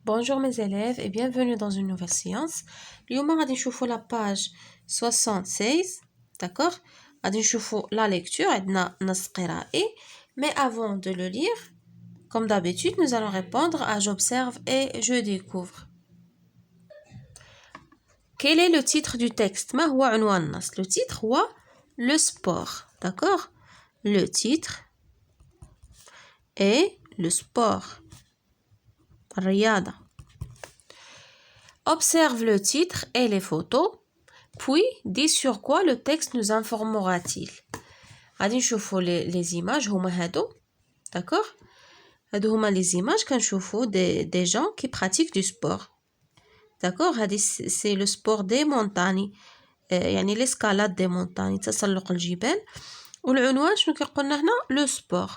Bonjour mes élèves et bienvenue dans une nouvelle séance. اليوم غادي نشوفوا la page 76, d'accord? غادي نشوفوا la lecture, عندنا نص قرائي. Mais avant de le lire, comme d'habitude, nous allons répondre à j'observe et je découvre. Quel est le titre du texte? ما هو عنوان النص? Le titre هو le sport, d'accord? Le titre est le sport. الرياضة. Observe le titre et les photos, puis dis sur quoi le texte nous informera-t-il. غادي نشوفوا les images هما هادو, d'accord? هادو هما les images كنشوفوا des gens qui pratiquent du sport. d'accord? هادي c'est le sport des montagnes, يعني l'escalade des montagnes, تسلق الجبال. والعنوان شنو كيقولنا هنا؟ le sport.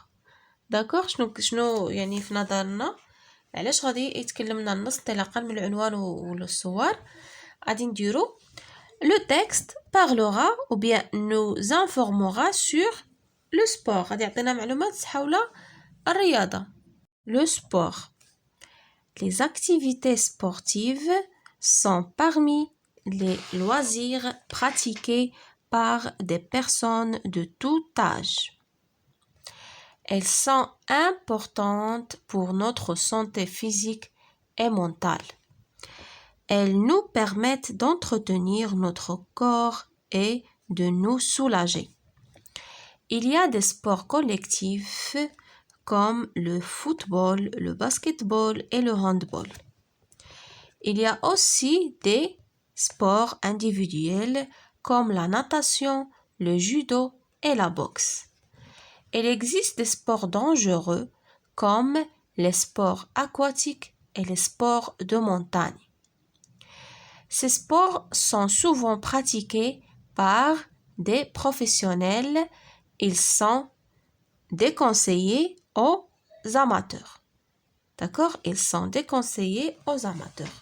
d'accord? شنو يعني في نظرنا علاش غادي يتكلم لنا النص انطلاقا من العنوان والصور؟ غادي نديرو le texte parlera ou bien nous informera sur le sport. غادي يعطينا معلومات حول الرياضة. le sport. Les activités sportives sont parmi les loisirs pratiqués par des personnes de tout âge. Elles sont importantes pour notre santé physique et mentale. Elles nous permettent d'entretenir notre corps et de nous soulager. Il y a des sports collectifs comme le football, le basketball et le handball. Il y a aussi des sports individuels comme la natation, le judo et la boxe. Il existe des sports dangereux comme les sports aquatiques et les sports de montagne. Ces sports sont souvent pratiqués par des professionnels. Ils sont déconseillés aux amateurs. D'accord? Ils sont déconseillés aux amateurs.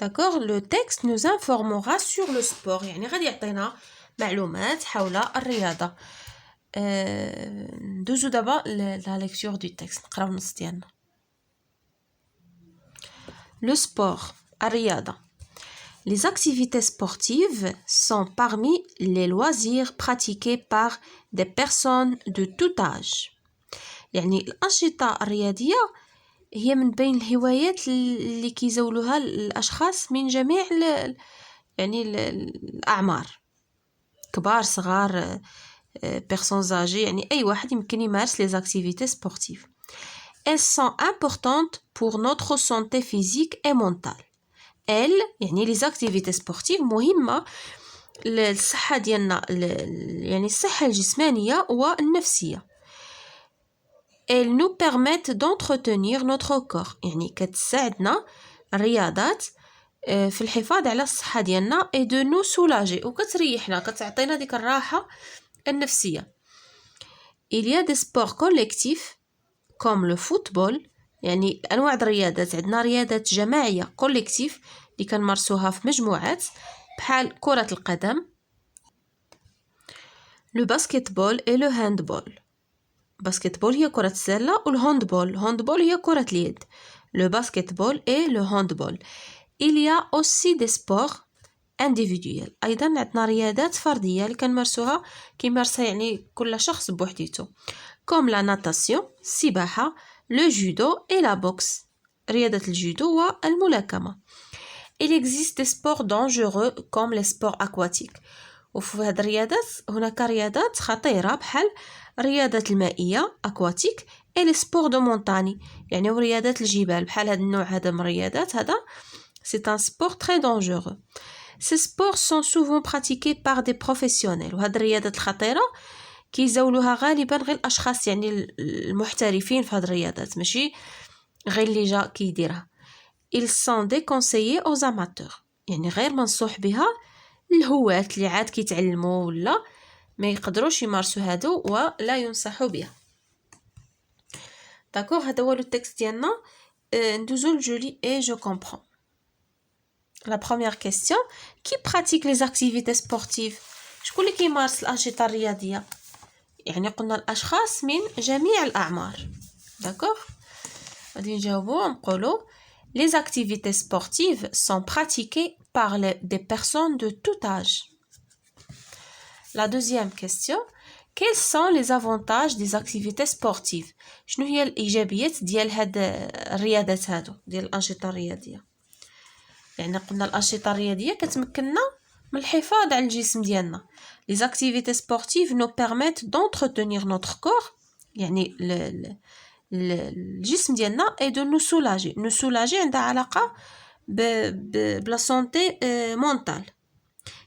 d'accord? Le texte nous informera sur le sport. يعني غادي يعطينا معلومات حول الرياضة. ندوزو دابا la lecture du texte. نقراو النص ديالنا. Le sport, الرياضة. Les activités sportives sont parmi les loisirs pratiqués par des personnes de tout âge. يعني الأنشطة الرياضية هي من بين الهوايات اللي كيزاولوها الأشخاص من جميع الأعمار. كبار صغار personnes âgées, يعني أي واحد يمكن يمارس les activités sportives. Elles sont importantes pour notre santé physique et mentale. Elles, يعني les activités sportives مهمة للصحة ديالنا, يعني الصحة الجسمانية والنفسية. Elles nous permettent d'entretenir notre corps. يعني كتساعدنا الرياضات في الحفاظ على الصحة ديالنا et de nous soulager, وكتريحنا, كتعطينا ديك الراحة النفسية. Il y a des sports collectifs comme le football, يعني أنواع الرياضات, عندنا رياضات جماعية collectif اللي كنمارسوها في مجموعات بحال كرة القدم, le basketball et le handball. basketball هي كرة السلة, والهاندبول هي كرة اليد. le basketball et le handball. Il y a aussi des sports individuels. أيضا عندنا رياضات فردية اللي كنمارسوها كيمارسها يعني كل شخص بوحديته, comme la natation, السباحة, le judo et la boxe, رياضة الجودو والملاكمة. Il existe des sports dangereux comme les sports aquatiques. وفي هذه الرياضات هناك رياضات خطيرة بحال رياضة المائية aquatique et les sports de montagne, يعني رياضات الجبال. بحال هذا النوع هذا من الرياضات هذا c'est un sport très dangereux. Ces sports sont souvent pratiqués par des professionnels. وهذه الرياضات الخطيرة كيزاولوها غالبا غير الأشخاص يعني المحترفين في هذه الرياضات, ماشي غير اللي جا كيديرها. Ils sont déconseillés aux amateurs, يعني غير منصوح بها الهواة اللي عاد كيتعلموا ولا ما يقدروش يمارسوا هادو ولا ينصحوا بها. d'accord? هذا هو لو تكست ديالنا. ندوزو لجولي et je comprends. La première question, qui pratique les activités sportives? شكون اللي كيمارس الأنشطة الرياضية؟ يعني قلنا الأشخاص من جميع الأعمار. d'accord. غادي نجاوبو نقولو les activités sportives sont pratiquées par des personnes de tout âge. La deuxième question, quels sont les avantages des activités sportives؟ شنو هي الإيجابيات ديال هاد الرياضات هادو ديال الأنشطة الرياضية؟ يعني قلنا الأنشطة الرياضية كتمكننا من الحفاظ على الجسم ديالنا. Les activités sportives nous permettent d'entretenir notre corps يعني الجسم ديالنا et de nous soulager. Nous soulager عندها علاقة بلا سونتي مونتال.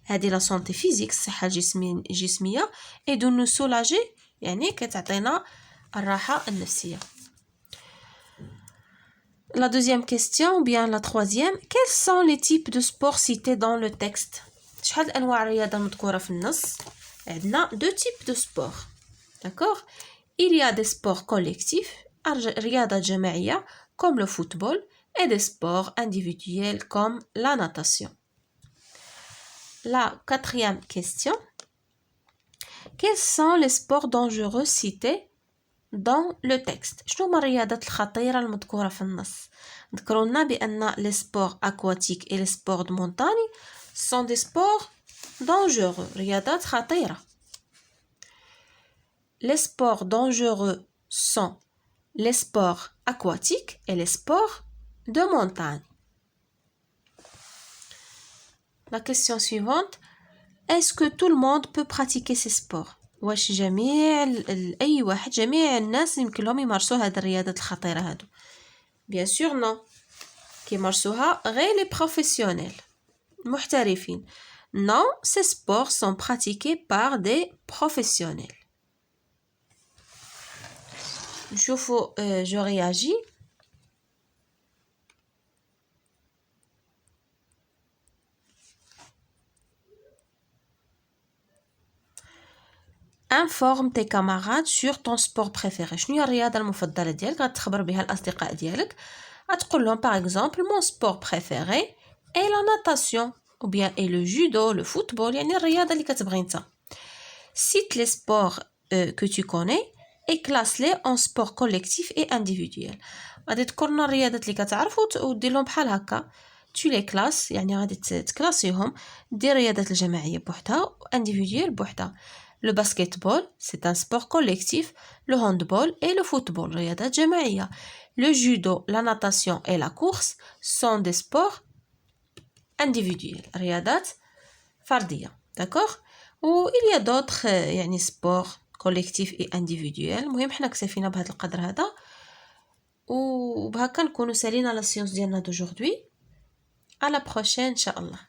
هذه لا سونتي فيزيك الصحة الجسمية et de nous soulager يعني كتعطينا الراحة النفسية. La deuxième question ou bien la troisième, quels sont les types de sports cités dans le texte؟ شحال أنواع الرياضة المذكورة في النص؟ عندنا deux types de sports. D'accord? Il y a des sports collectifs, رياضة جماعية comme le football et des sports individuels comme la natation. La quatrième question, quels sont les sports dangereux cités dans le texte؟ شنو هما الرياضات الخطيرة المذكورة في النص؟ ذكروا لنا بأن les sports aquatiques et les sports de montagne sont des sports dangereux. رياضات خطيرة. Les sports dangereux sont les sports aquatiques et les sports de montagne. La question suivante, est-ce que tout le monde peut pratiquer ces sports؟ واش أي واحد جميع الناس يمكن لهم يمارسوا هاد الرياضات الخطيرة هادو؟ Bien sûr non. كيمارسوها غير les professionnels محترفين. Non, ces sports sont pratiqués par des professionnels. نشوفوا je réagis. Informe tes camarades sur ton sport préféré. شنو هي الرياضة المفضلة ديالك؟ غتخبر بها الأصدقاء ديالك. غتقول لهم par exemple mon sport préféré est la natation ou bien est le judo, le football يعني الرياضة اللي كتبغي نتا. Cite les sports que tu connais et classe-les en sport collectif et individuel. غادي تذكر لنا الرياضات اللي كتعرف ودير لهم بحال هكا. Tu les classes يعني غادي تكلاسيهم. دير الرياضات الجماعية بوحدها و individuel بوحدها. Le basketball, c'est un sport collectif. Le handball et le football, رياضات جماعية. Le judo, la natation et la course sont des sports individuels. رياضات فردية. D'accord? و il y a d'autres يعني sports collectifs et individuels. المهم حنا كتفينا بهذا القدر هذا. وبهكا نكونوا سالينا لا سيونس ديالنا d'aujourd'hui. À la prochaine, إن شاء الله.